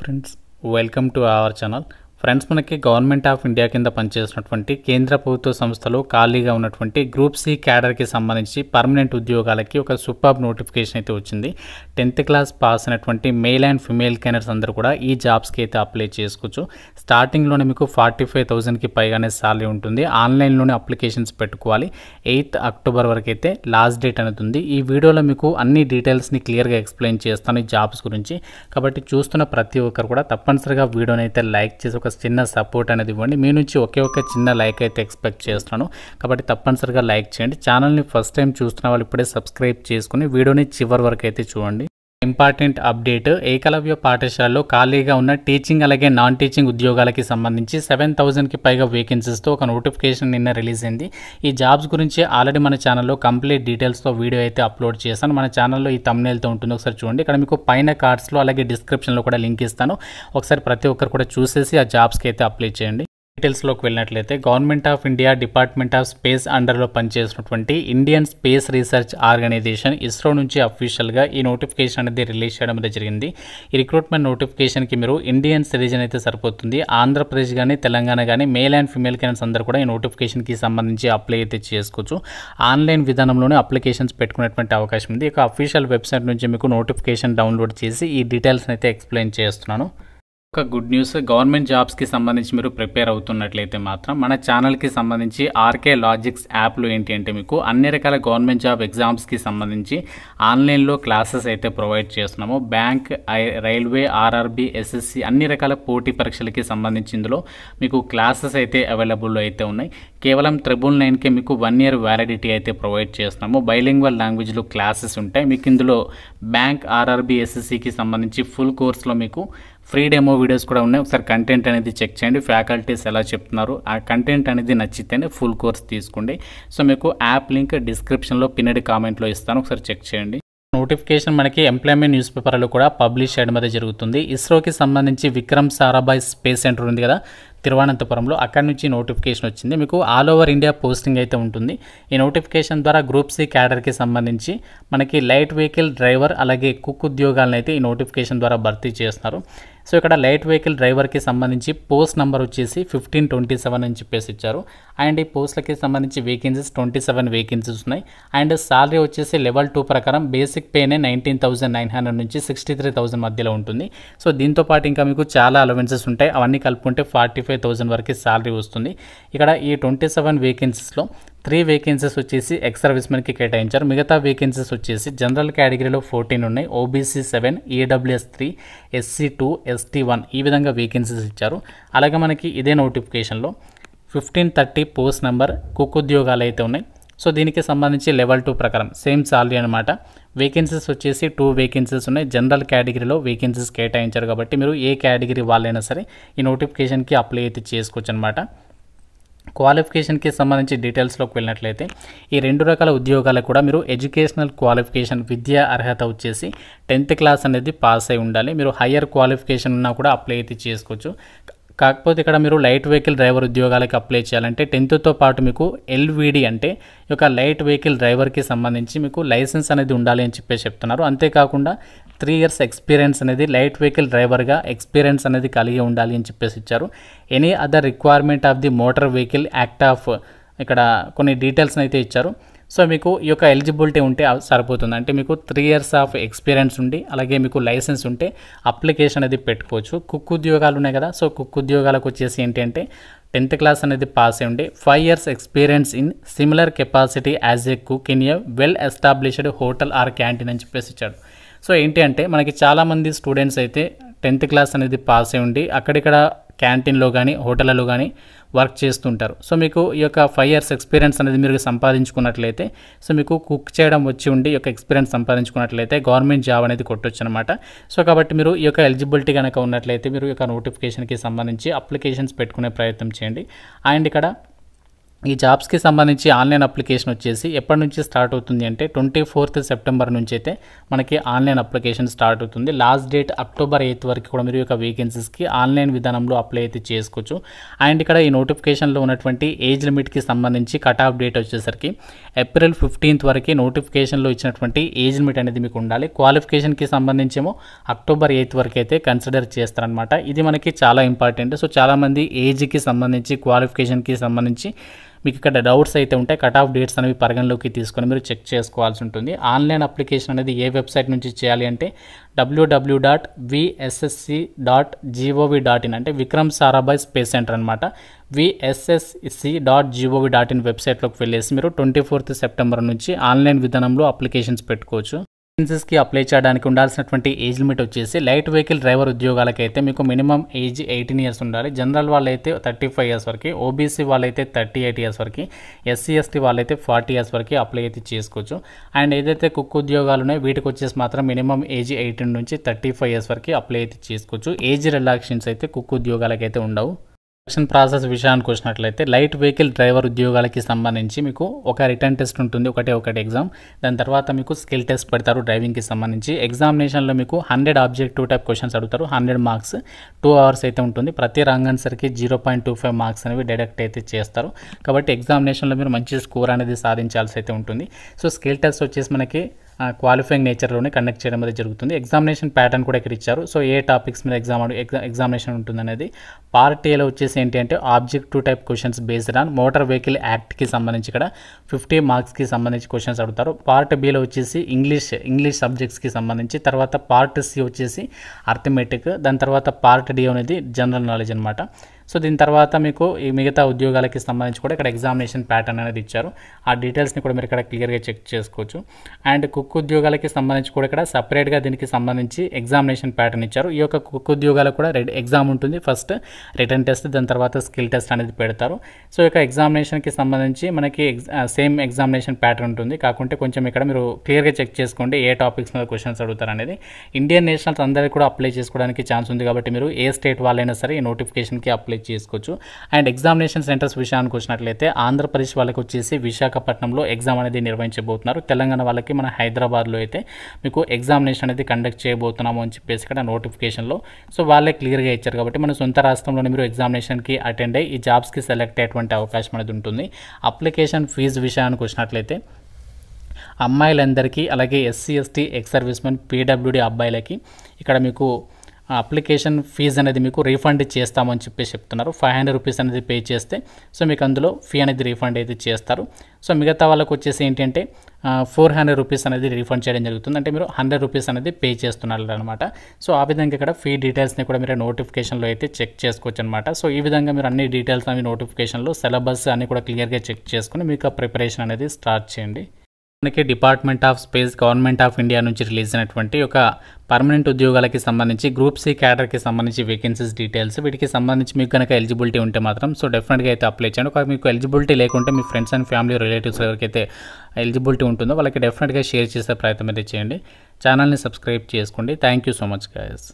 Friends, welcome to our channel. Friends, మనకి government of India కింద పనిచేస్తున్నటువంటి కేంద్ర ప్రభుత్వ సంస్థలో ఖాళీగా ఉన్నటువంటి గ్రూప్ సి క్యాడర్కి సంబంధించి పర్మనెంట్ ఉద్యోగాలకి ఒక సూపర్ నోటిఫికేషన్ అయితే వచ్చింది. 10th క్లాస్ పాస్ అయినటువంటి మేల్ అండ్ ఫిమేల్ క్యాండిడేట్స్ అందరూ కూడా ఈ జాబ్స్కి అయితే అప్లై చేసుకోవచ్చు. స్టార్టింగ్లోనే మీకు 45,000కి పైగానే సాలరీ ఉంటుంది. ఆన్లైన్లోనే అప్లికేషన్స్ పెట్టుకోవాలి. 8th అక్టోబర్ వరకు అయితే లాస్ట్ డేట్ అనేది ఉంది. ఈ వీడియోలో మీకు అన్ని డీటెయిల్స్ని క్లియర్గా ఎక్స్ప్లెయిన్ చేస్తాను ఈ జాబ్స్ గురించి. కాబట్టి చూస్తున్న ప్రతి ఒక్కరు కూడా తప్పనిసరిగా వీడియోని అయితే లైక్ చేసి ఒక చిన్న సపోర్ట్ అనేది ఇవ్వండి. మీ నుంచి ఒకే ఒక చిన్న లైక్ అయితే ఎక్స్పెక్ట్ చేస్తున్నాను. కాబట్టి తప్పనిసరిగా లైక్ చేయండి. ఛానల్ని ఫస్ట్ టైం చూస్తున్న వాళ్ళు ఇప్పుడే సబ్స్క్రైబ్ చేసుకుని వీడియోని చివరి వరకు అయితే చూడండి. ఇంపార్టెంట్ అప్డేట్, ఏకలవ్య పాఠశాలలో ఖాళీగా ఉన్న టీచింగ్ అలాగే నాన్ టీచింగ్ ఉద్యోగాలకి సంబంధించి 7,000కి పైగా వేకెన్సీస్తో ఒక నోటిఫికేషన్ నిన్న రిలీజ్ అయింది. ఈ జాబ్స్ గురించి ఆల్రెడీ మన ఛానల్లో కంప్లీట్ డీటెయిల్స్తో వీడియో అయితే అప్లోడ్ చేశాను. మన ఛానల్లో ఈ థంబ్నెయిల్తో ఉంటుంది, ఒకసారి చూడండి. ఇక్కడ మీకు పైన కార్డ్స్లో అలాగే డిస్క్రిప్షన్లో కూడా లింక్ ఇస్తాను. ఒకసారి ప్రతి ఒక్కరు కూడా చూసేసి ఆ జాబ్స్కి అయితే అప్లై చేయండి. డీటెయిల్స్లోకి వెళ్ళినట్లయితే government of India department of space అండర్లో పనిచేస్తున్నటువంటి Indian Space Research Organisation ISRO నుంచి అఫీషియల్గా ఈ నోటిఫికేషన్ అనేది రిలీజ్ చేయడం అయితే జరిగింది. ఈ రిక్రూట్మెంట్ నోటిఫికేషన్కి మీరు ఇండియన్ సిటిజన్ అయితే సరిపోతుంది. ఆంధ్రప్రదేశ్ కానీ తెలంగాణ కానీ మేల్ అండ్ ఫిమేల్ క్యాండిడేట్స్ అందరూ కూడా ఈ నోటిఫికేషన్కి సంబంధించి అప్లై అయితే చేసుకోవచ్చు. ఆన్లైన్ విధానంలోనే అప్లికేషన్స్ పెట్టుకునేటువంటి అవకాశం ఉంది. ఇక అఫీషియల్ వెబ్సైట్ నుంచి మీకు నోటిఫికేషన్ డౌన్లోడ్ చేసి ఈ డీటెయిల్స్ని అయితే ఎక్స్ప్లెయిన్ చేస్తున్నాను. ఒక గుడ్ న్యూస్, గవర్నమెంట్ జాబ్స్కి సంబంధించి మీరు ప్రిపేర్ అవుతున్నట్లయితే మాత్రం మన ఛానల్కి సంబంధించి ఆర్కే లాజిక్స్ యాప్లో ఏంటి అంటే మీకు అన్ని రకాల గవర్నమెంట్ జాబ్ ఎగ్జామ్స్కి సంబంధించి ఆన్లైన్లో క్లాసెస్ అయితే ప్రొవైడ్ చేస్తున్నాము. బ్యాంక్, రైల్వే, ఆర్ఆర్బీ, ఎస్ఎస్సి అన్ని రకాల పోటీ పరీక్షలకి సంబంధించి ఇందులో మీకు క్లాసెస్ అయితే అవైలబుల్లో అయితే ఉన్నాయి. కేవలం 999కే మీకు 1 year వ్యాలిడిటీ అయితే ప్రొవైడ్ చేస్తున్నాము. బైలింగ్వల్ లాంగ్వేజ్లో క్లాసెస్ ఉంటాయి. మీకు ఇందులో బ్యాంక్, ఆర్ఆర్బీ, ఎస్ఎస్సికి సంబంధించి ఫుల్ కోర్స్లో మీకు ఫ్రీ డెమో వీడియోస్ కూడా ఉన్నాయి. ఒకసారి కంటెంట్ అనేది చెక్ చేయండి. ఫ్యాకల్టీస్ ఎలా చెప్తున్నారు, ఆ కంటెంట్ అనేది నచ్చితేనే ఫుల్ కోర్స్ తీసుకోండి. సో మీకు యాప్ లింక్ డిస్క్రిప్షన్లో పిన్నెడ్ కామెంట్లో ఇస్తాను, ఒకసారి చెక్ చేయండి. నోటిఫికేషన్ మనకి ఎంప్లాయ్మెంట్ న్యూస్ పేపర్లో కూడా పబ్లిష్ చేయడం అయితే జరుగుతుంది. ఇస్రోకి సంబంధించి విక్రమ్ సారాభాయ్ స్పేస్ సెంటర్ ఉంది కదా తిరువనంతపురంలో, అక్కడి నుంచి నోటిఫికేషన్ వచ్చింది. మీకు ఆల్ ఓవర్ ఇండియా పోస్టింగ్ అయితే ఉంటుంది. ఈ నోటిఫికేషన్ ద్వారా గ్రూప్ సి క్యాడర్కి సంబంధించి మనకి లైట్ వెహికల్ డ్రైవర్ అలాగే కుక్ ఉద్యోగాలను అయితే ఈ నోటిఫికేషన్ ద్వారా భర్తీ చేస్తున్నారు. సో ఇక్కడ లైట్ వెహికల్ డ్రైవర్కి సంబంధించి పోస్ట్ నెంబర్ వచ్చేసి 1527 అని చెప్పేసి ఇచ్చారు. అండ్ ఈ పోస్టులకి సంబంధించి వేకెన్సీస్ 27 వేకెన్సీస్ ఉన్నాయి. అండ్ సాలరీ వచ్చేసి లెవెల్ 2 ప్రకారం బేసిక్ పేనే 19,900 నుంచి 63,000 మధ్యలో ఉంటుంది. సో దీంతో పాటు ఇంకా మీకు చాలా అలవెన్సెస్ ఉంటాయి. అవన్నీ కలుపుకుంటే 45,000 వరకు సాలరీ వస్తుంది. ఇక్కడ ఈ 27 వేకెన్సీస్లో 3 వేకెన్సీస్ వచ్చేసి ఎక్స్ సర్వీస్మెన్కి కేటాయించారు. మిగతా వేకెన్సీస్ వచ్చేసి జనరల్ కేటగిరీలో 14 ఉన్నాయి, ఓబీసీ 7, ఈడబ్ల్యూఎస్ 3, ఎస్సీ 2, ఎస్టీ 1 ఈ విధంగా వేకెన్సీస్ ఇచ్చారు. అలాగే మనకి ఇదే నోటిఫికేషన్లో 1530 పోస్ట్ నెంబర్ కుక్ ఉద్యోగాలు అయితే ఉన్నాయి. సో దీనికి సంబంధించి లెవెల్ 2 ప్రకారం సేమ్ సాలరీ అనమాట. వేకెన్సీస్ వచ్చేసి 2 వేకెన్సీస్ ఉన్నాయి. జనరల్ కేటగిరీలో వేకెన్సీస్ కేటాయించారు కాబట్టి మీరు ఏ కేటగిరీ వాళ్ళైనా సరే ఈ నోటిఫికేషన్కి అప్లై అయితే చేసుకోవచ్చు అనమాట. క్వాలిఫికేషన్కి సంబంధించి డీటెయిల్స్లోకి వెళ్ళినట్లయితే ఈ 2 రకాల ఉద్యోగాలకు కూడా మీరు ఎడ్యుకేషనల్ క్వాలిఫికేషన్ విద్యా అర్హత వచ్చేసి 10th క్లాస్ అనేది పాస్ అయి ఉండాలి. మీరు హయ్యర్ క్వాలిఫికేషన్ ఉన్నా కూడా అప్లై అయితే చేసుకోవచ్చు. కాకపోతే ఇక్కడ మీరు లైట్ వెహికల్ డ్రైవర్ ఉద్యోగాలకి అప్లై చేయాలంటే 10thతో పాటు మీకు ఎల్వీడీ అంటే ఈ యొక్క లైట్ వెహికల్ డ్రైవర్కి సంబంధించి మీకు లైసెన్స్ అనేది ఉండాలి అని చెప్పేసి చెప్తున్నారు. అంతేకాకుండా 3 years ఎక్స్పీరియన్స్ అనేది లైట్ వెహికల్ డ్రైవర్గా ఎక్స్పీరియన్స్ అనేది కలిగి ఉండాలి అని చెప్పేసి ఇచ్చారు. Any other requirement of the motor vehicle act of ఇక్కడ కొన్ని డీటెయిల్స్ని అయితే ఇచ్చారు. సో మీకు ఈ యొక్క ఎలిజిబిలిటీ ఉంటే సరిపోతుంది. అంటే మీకు 3 years ఆఫ్ ఎక్స్పీరియన్స్ ఉండి అలాగే మీకు లైసెన్స్ ఉంటే అప్లికేషన్ అనేది పెట్టుకోవచ్చు. కుక్ ఉద్యోగాలు ఉన్నాయి కదా, సో కుక్ ఉద్యోగాలకు వచ్చేసి ఏంటి అంటే 10th క్లాస్ అనేది పాస్ అయ్యి ఉండి 5 years experience in similar capacity as a cook in a well established hotel are canteen అని చెప్పేసి ఇచ్చాడు. సో ఏంటి అంటే మనకి చాలామంది స్టూడెంట్స్ అయితే 10th క్లాస్ అనేది పాస్ అయి ఉండి అక్కడిక్కడ క్యాంటీన్లో కానీ హోటళ్ళలో కానీ వర్క్ చేస్తుంటారు. సో మీకు ఈ యొక్క 5 years ఎక్స్పీరియన్స్ అనేది మీరు సంపాదించుకున్నట్లయితే, సో మీకు కుక్ చేయడం వచ్చి ఉండి ఈ యొక్క ఎక్స్పీరియన్స్ సంపాదించుకున్నట్లయితే గవర్నమెంట్ జాబ్ అనేది కొట్టొచ్చు అనమాట. సో కాబట్టి మీరు ఈ యొక్క ఎలిజిబిలిటీ కనుక ఉన్నట్లయితే మీరు ఈ యొక్క నోటిఫికేషన్కి సంబంధించి అప్లికేషన్స్ పెట్టుకునే ప్రయత్నం చేయండి. అండ్ ఇక్కడ ఈ జాబ్స్కి సంబంధించి ఆన్లైన్ అప్లికేషన్ వచ్చేసి ఎప్పటి నుంచి స్టార్ట్ అవుతుంది అంటే 24th సెప్టెంబర్ నుంచి అయితే మనకి ఆన్లైన్ అప్లికేషన్ స్టార్ట్ అవుతుంది. లాస్ట్ డేట్ అక్టోబర్ 8 వరకు కూడా మీరు ఈ యొక్క వేకెన్సీస్కి ఆన్లైన్ విధానంలో అప్లై అయితే చేసుకోవచ్చు. అండ్ ఇక్కడ ఈ నోటిఫికేషన్లో ఉన్నటువంటి ఏజ్ లిమిట్కి సంబంధించి కట్ ఆఫ్ డేట్ వచ్చేసరికి ఏప్రిల్ 15th వరకు నోటిఫికేషన్లో ఇచ్చినటువంటి ఏజ్ లిమిట్ అనేది మీకు ఉండాలి. క్వాలిఫికేషన్కి సంబంధించేమో అక్టోబర్ 8 వరకు అయితే కన్సిడర్ చేస్తారనమాట. ఇది మనకి చాలా ఇంపార్టెంట్. సో చాలామంది ఏజ్కి సంబంధించి క్వాలిఫికేషన్కి సంబంధించి మీకు ఇక్కడ డౌట్స్ అయితే ఉంటాయి. కట్ ఆఫ్ డేట్స్ అనేవి పరిగణలోకి తీసుకొని మీరు చెక్ చేసుకోవాల్సి ఉంటుంది. ఆన్లైన్ అప్లికేషన్ అనేది ఏ వెబ్సైట్ నుంచి చేయాలి అంటే www.vssc.gov.in అంటే విక్రమ్ సారాభాయ్ స్పేస్ సెంటర్ అనమాట. vssc.gov.in వెబ్సైట్లోకి వెళ్ళేసి మీరు 24th సెప్టెంబర్ నుంచి ఆన్లైన్ విధానంలో అప్లికేషన్స్ పెట్టుకోవచ్చు. వేకెన్సీస్కి అప్లై చేయడానికి ఉండాల్సినటువంటి ఏజ్ లిమిట్ వచ్చేసి లైట్ వెహికల్ డ్రైవర్ ఉద్యోగాలకైతే మీకు మినిమం ఏజ్ 18 ఇయర్స్ ఉండాలి. జనరల్ వాళ్ళైతే 35 ఇయర్స్ వరకు, ఓబీసీ వాళ్ళైతే 38 ఇయర్స్ వరకు, ఎస్సీ ఎస్టీ వాళ్ళైతే 40 ఇయర్స్ వరకు అప్లై అయితే చేసుకోవచ్చు. అండ్ ఏదైతే కుక్ ఉద్యోగాలు ఉన్నాయో వీటికి వచ్చేసి మాత్రం మినిమం ఏజ్ 18 నుంచి 35 ఇయర్స్ వరకు అప్లై అయితే చేసుకోవచ్చు. ఏజ్ రిలాక్సేషన్స్ అయితే కుక్ ఉద్యోగాలకైతే ఉండవు. సెలక్షన్ ప్రాసెస్ విషయానికి వచ్చినట్లయితే లైట్ వెహికల్ డ్రైవర్ ఉద్యోగాలకి సంబంధించి మీకు ఒక రిటర్న్ టెస్ట్ ఉంటుంది, ఒకటి ఎగ్జామ్. దాని తర్వాత మీకు స్కిల్ టెస్ట్ పెడతారు డ్రైవింగ్కి సంబంధించి. ఎగ్జామినేషన్లో మీకు 100 ఆబ్జెక్టివ్ టైప్ క్వశ్చన్స్ అడుగుతారు. 100 మార్క్స్, 2 అవర్స్ అయితే ఉంటుంది. ప్రతి రాంగ్ ఆన్సర్కి 0.25 మార్క్స్ అనేవి డైరెక్ట్ అయితే చేస్తారు. కాబట్టి ఎగ్జామినేషన్లో మీరు మంచి స్కోర్ అనేది సాధించాల్సి అయితే ఉంటుంది. సో స్కిల్ టెస్ట్ వచ్చేసి మనకి క్వాలిఫైయింగ్ నేచర్లోనే కండక్ట్ చేయడం అనేది జరుగుతుంది. ఎగ్జామినేషన్ ప్యాటర్న్ కూడా ఇక్కడ ఇచ్చారు. సో ఏ టాపిక్స్ మీద ఎగ్జామినేషన్ ఉంటుంది అనేది. పార్ట్ ఏలో వచ్చేసి ఏంటి అంటే objective type questions based on motor vehicle యాక్ట్కి సంబంధించి ఇక్కడ 50 మార్క్స్కి సంబంధించి క్వశ్చన్స్ అడుగుతారు. పార్ట్ బిలో వచ్చేసి ఇంగ్లీష్ సబ్జెక్ట్స్కి సంబంధించి, తర్వాత పార్ట్ సి వచ్చేసి అర్థమెటిక్, దాని తర్వాత పార్ట్ డి అనేది జనరల్ నాలెడ్జ్ అనమాట. సో దీని తర్వాత మీకు ఈ మిగతా ఉద్యోగాలకి సంబంధించి కూడా ఇక్కడ ఎగ్జామినేషన్ ప్యాటర్న్ అనేది ఇచ్చారు. ఆ డీటెయిల్స్ని కూడా మీరు ఇక్కడ క్లియర్గా చెక్ చేసుకోవచ్చు. అండ్ కుక్ ఉద్యోగాలకి సంబంధించి కూడా ఇక్కడ సపరేట్గా దీనికి సంబంధించి ఎగ్జామినేషన్ ప్యాటర్న్ ఇచ్చారు. ఈ యొక్క కుక్ ఉద్యోగాలకు కూడా ఎగ్జామ్ ఉంటుంది. ఫస్ట్ రిటర్న్ టెస్ట్, దాని తర్వాత స్కిల్ టెస్ట్ అనేది పెడతారు. సో ఇక ఎగ్జామినేషన్కి సంబంధించి మనకి సేమ్ ఎగ్జామినేషన్ ప్యాటర్న్ ఉంటుంది. కాకుంటే కొంచెం ఇక్కడ మీరు క్లియర్గా చెక్ చేసుకోండి ఏ టాపిక్స్ మీద క్వశ్చన్స్ అడుగుతారు అనేది. ఇండియన్ నేషనల్స్ అందరికీ కూడా అప్లై చేసుకోవడానికి ఛాన్స్ ఉంది. కాబట్టి మీరు ఏ స్టేట్ వాళ్ళైనా సరే ఈ నోటిఫికేషన్కి అప్లై చేసుకోవచ్చు. అండ్ ఎగ్జామినేషన్ సెంటర్స్ విషయానికి వచ్చినట్లయితే ఆంధ్రప్రదేశ్ వాళ్ళకి వచ్చేసి విశాఖపట్నంలో ఎగ్జామ్ అనేది నిర్వహించబోతున్నారు. తెలంగాణ వాళ్ళకి మన హైదరాబాద్లో అయితే మీకు ఎగ్జామినేషన్ అనేది కండక్ట్ చేయబోతున్నాము అని చెప్పేసి ఇక్కడ నోటిఫికేషన్లో సో వాళ్ళే క్లియర్గా ఇచ్చారు. కాబట్టి మన సొంత రాష్ట్రంలోనే మీరు ఎగ్జామినేషన్కి అటెండ్ అయ్యి ఈ జాబ్స్కి సెలెక్ట్ అయ్యేటువంటి అవకాశం అనేది ఉంటుంది. అప్లికేషన్ ఫీజు విషయానికి వచ్చినట్లయితే అమ్మాయిలందరికీ, అలాగే SC ST ex servicemen PWD అబ్బాయిలకి ఇక్కడ మీకు అప్లికేషన్ ఫీజు అనేది మీకు రీఫండ్ చేస్తామని చెప్పేసి చెప్తున్నారు. 500 రూపీస్ అనేది పే చేస్తే సో మీకు అందులో ఫీ అనేది రీఫండ్ అయితే చేస్తారు. సో మిగతా వాళ్ళకు వచ్చేసి ఏంటంటే 400 రూపీస్ అనేది రీఫండ్ చేయడం జరుగుతుంది. అంటే మీరు 100 రూపీస్ అనేది పే చేస్తున్నారు అనమాట. సో ఆ విధంగా ఇక్కడ ఫీ డీటెయిల్స్ని కూడా మీరు నోటిఫికేషన్లో అయితే చెక్ చేసుకోవచ్చు అనమాట. సో ఈ విధంగా మీరు అన్ని డీటెయిల్స్ అవి నోటిఫికేషన్లో సిలబస్ అన్ని కూడా క్లియర్గా చెక్ చేసుకుని మీకు ప్రిపరేషన్ అనేది స్టార్ట్ చేయండి. మనకి department of space government of India నుంచి రిలీజ్ అయినటువంటి ఒక పర్మనెంట్ ఉద్యోగాలకి సంబంధించి గ్రూప్ సి క్యాడర్కి సంబంధించి వేకెన్సీస్ డీటెయిల్స్, వీటికి సంబంధించి మీకు కనుక ఎలిజిబిలిటీ ఉంటే మాత్రం సో డెఫినెట్గా అయితే అప్లై చేయండి. ఒకవేళ మీకు ఎలిజిబిలిటీ లేకుంటే మీ ఫ్రెండ్స్ అండ్ ఫ్యామిలీ రిలేటివ్స్ ఎవరికైతే ఎలిజిబిలిటీ ఉంటుందో వాళ్ళకి డెఫినెట్గా షేర్ చేసే ప్రయత్నం అయితే చేయండి. ఛానల్ని సబ్స్క్రైబ్ చేసుకోండి. Thank you so much guys.